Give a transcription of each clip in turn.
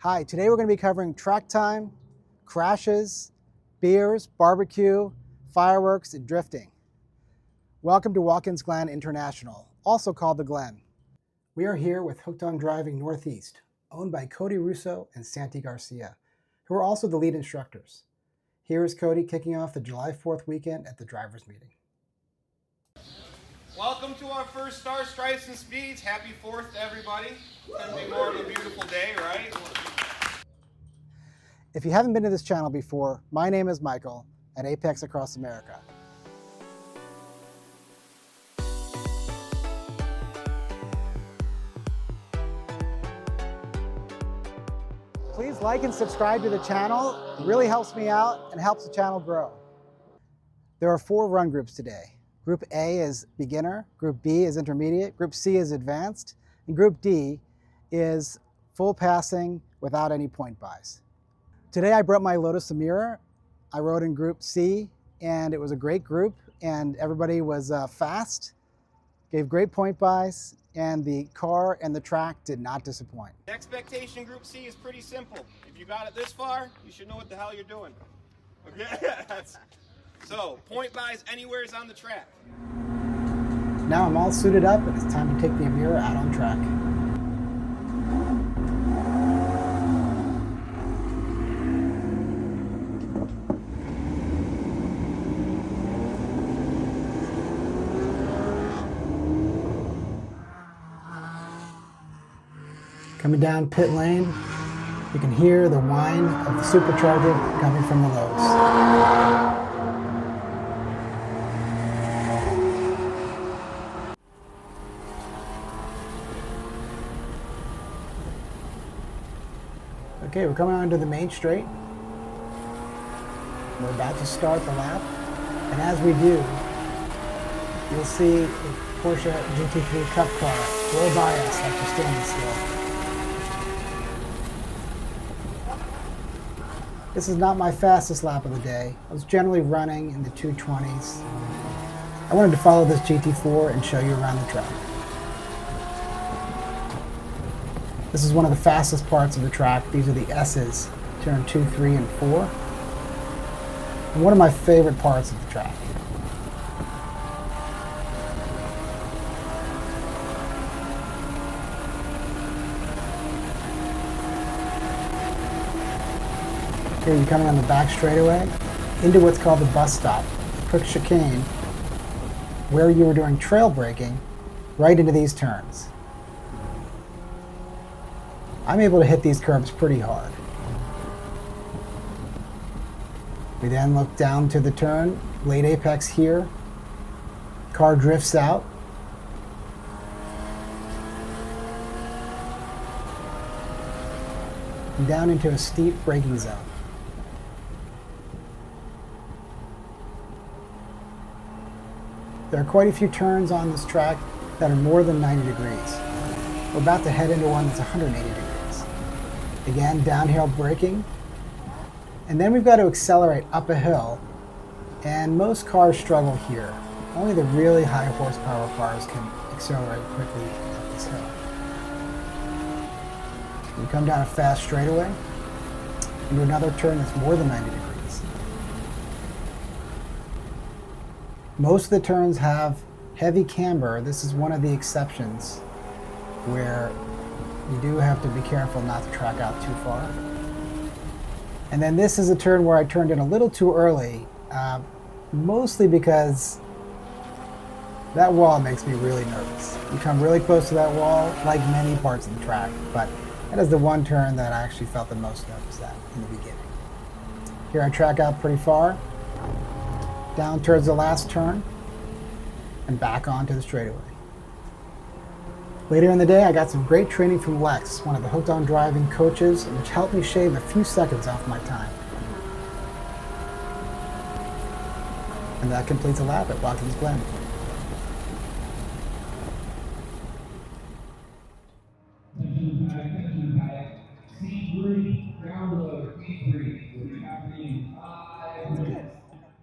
Hi, today we're going to be covering track time, crashes, beers, barbecue, fireworks, and drifting. Welcome to Watkins Glen International, also called the Glen. We are here with Hooked on Driving Northeast, owned by Cody Russo and Santi Garcia, who are also the lead instructors. Here is Cody kicking off the July 4th weekend at the drivers' meeting. Welcome to our first Star Stripes and Speeds. Happy 4th to everybody. Couldn't be more of a beautiful day, right? If you haven't been to this channel before, my name is Michael at Apex Across America. Please like and subscribe to the channel. It really helps me out and helps the channel grow. There are 4 run groups today. Group A is beginner, Group B is intermediate, Group C is advanced, and Group D is full passing without any point buys. Today I brought my Lotus Emira. I rode in Group C and it was a great group and everybody was fast, gave great point buys, and the car and the track did not disappoint. The expectation Group C is pretty simple. If you got it this far, you should know what the hell you're doing. Okay? So, point buys anywhere is on the track. Now I'm all suited up and it's time to take the Emira out on track. Coming down pit lane, you can hear the whine of the supercharger coming from the Lotus. Okay, we're coming onto the main straight. We're about to start the lap, and as we do, you'll see a Porsche GT3 Cup car roll by us like we're standing still. This is not my fastest lap of the day. I was generally running in the 220s. I wanted to follow this GT4 and show you around the track. This is one of the fastest parts of the track. These are the Esses, turn 2, 3, and 4. And one of my favorite parts of the track. Here you're coming on the back straightaway into what's called the bus stop, quick chicane, where you were doing trail braking right into these turns. I'm able to hit these curbs pretty hard. We then look down to the turn, late apex here. Car drifts out. And down into a steep braking zone. There are quite a few turns on this track that are more than 90 degrees. We're about to head into one that's 180 degrees. Again, downhill braking. And then we've got to accelerate up a hill. And most cars struggle here. Only the really high horsepower cars can accelerate quickly up this hill. We come down a fast straightaway into another turn that's more than 90 degrees. Most of the turns have heavy camber. This is one of the exceptions where you do have to be careful not to track out too far. And then this is a turn where I turned in a little too early, mostly because that wall makes me really nervous. You come really close to that wall, like many parts of the track, but that is the one turn that I actually felt the most nervous at in the beginning. Here I track out pretty far, down towards the last turn, and back onto the straightaway. Later in the day, I got some great training from Lex, one of the Hooked on Driving coaches, which helped me shave a few seconds off my time. And that completes a lap at Watkins Glen.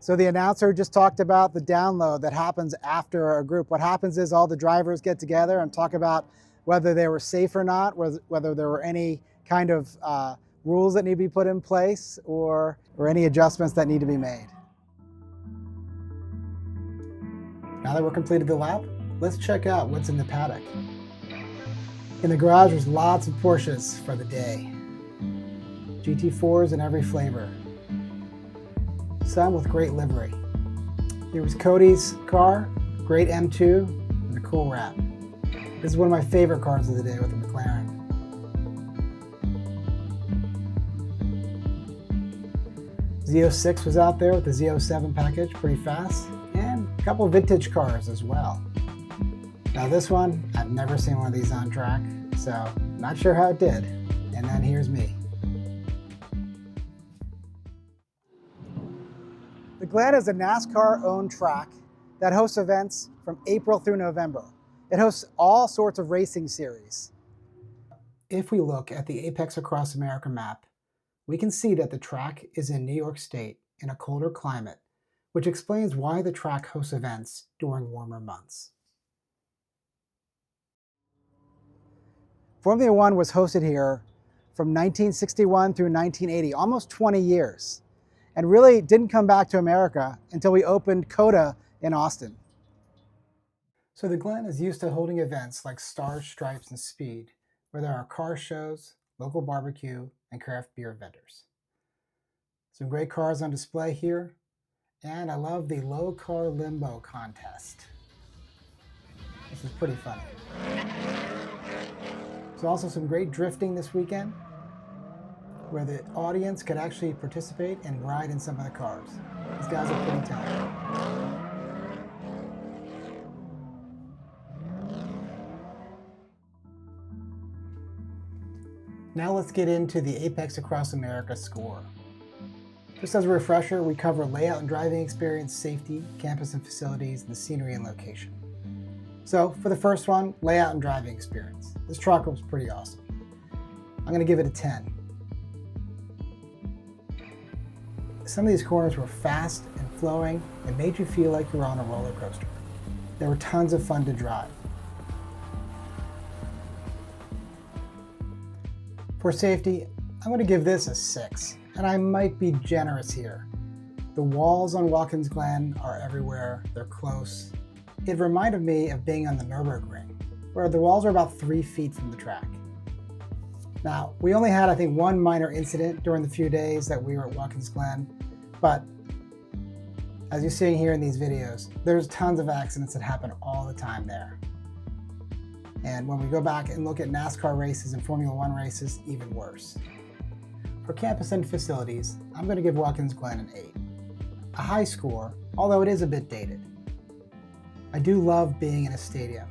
So the announcer just talked about the download that happens after a group. What happens is all the drivers get together and talk about whether they were safe or not, whether there were any kind of rules that need to be put in place or any adjustments that need to be made. Now that we're completed the lap, let's check out what's in the paddock. In the garage, there's lots of Porsches for the day. GT4s in every flavor. Some with great livery. Here was Cody's car, great M2, and a cool wrap. This is one of my favorite cars of the day with the McLaren. Z06 was out there with the Z07 package, pretty fast, and a couple of vintage cars as well. Now this one, I've never seen one of these on track, so not sure how it did. And then here's me. The Glen is a NASCAR-owned track that hosts events from April through November. It hosts all sorts of racing series. If we look at the Apex Across America map, we can see that the track is in New York State in a colder climate, which explains why the track hosts events during warmer months. Formula One was hosted here from 1961 through 1980, almost 20 years, and really didn't come back to America until we opened COTA in Austin. So the Glen is used to holding events like Stars, Stripes, and Speed, where there are car shows, local barbecue, and craft beer vendors. Some great cars on display here, and I love the low car limbo contest. This is pretty funny. There's also some great drifting this weekend, where the audience could actually participate and ride in some of the cars. These guys are pretty talented. Now let's get into the Apex Across America score. Just as a refresher, we cover layout and driving experience, safety, campus and facilities, and the scenery and location. So for the first one, layout and driving experience. This truck was pretty awesome. I'm going to give it a 10. Some of these corners were fast and flowing and made you feel like you were on a roller coaster. They were tons of fun to drive. For safety, I'm going to give this a 6, and I might be generous here. The walls on Watkins Glen are everywhere, they're close. It reminded me of being on the Nürburgring, where the walls are about 3 feet from the track. Now, we only had, I think, one minor incident during the few days that we were at Watkins Glen, but as you're seeing here in these videos, there's tons of accidents that happen all the time there. And when we go back and look at NASCAR races and Formula One races, even worse. For campus and facilities, I'm going to give Watkins Glen an 8. A high score, although it is a bit dated. I do love being in a stadium.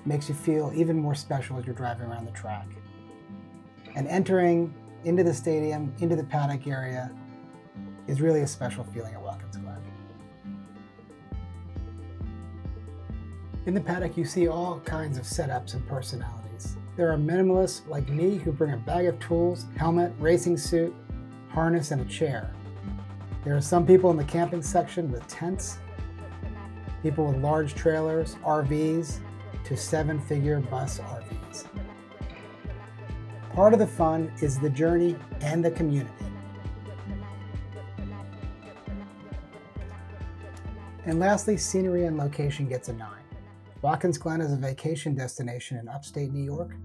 It makes you feel even more special as you're driving around the track. And entering into the stadium, into the paddock area, is really a special feeling at Watkins Glen. In the paddock, you see all kinds of setups and personalities. There are minimalists like me who bring a bag of tools, helmet, racing suit, harness, and a chair. There are some people in the camping section with tents, people with large trailers, RVs, to 7-figure bus RVs. Part of the fun is the journey and the community. And lastly, scenery and location gets a 9. Watkins Glen is a vacation destination in upstate New York,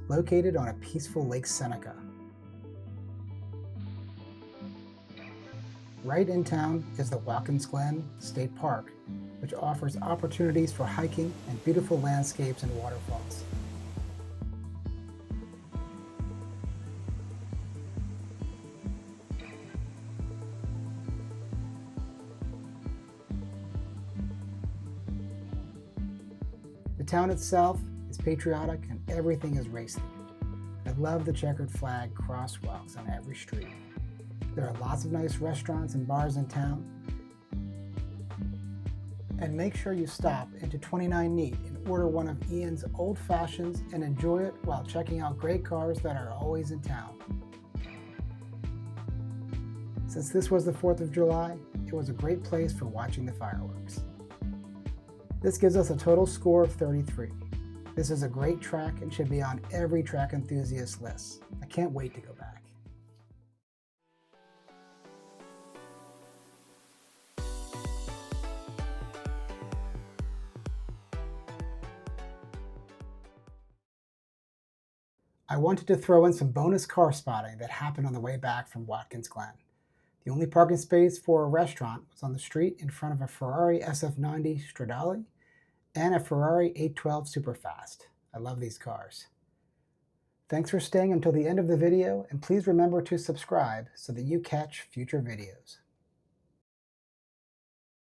located on a peaceful Lake Seneca. Right in town is the Watkins Glen State Park, which offers opportunities for hiking and beautiful landscapes and waterfalls. The town itself is patriotic and everything is race themed. I love the checkered flag crosswalks on every street. There are lots of nice restaurants and bars in town. And make sure you stop into 29 Neat and order one of Ian's old fashions and enjoy it while checking out great cars that are always in town. Since this was the 4th of July, it was a great place for watching the fireworks. This gives us a total score of 33. This is a great track and should be on every track enthusiast list. I can't wait to go back. I wanted to throw in some bonus car spotting that happened on the way back from Watkins Glen. The only parking space for a restaurant was on the street in front of a Ferrari SF90 Stradale and a Ferrari 812 Superfast. I love these cars. Thanks for staying until the end of the video, and please remember to subscribe so that you catch future videos.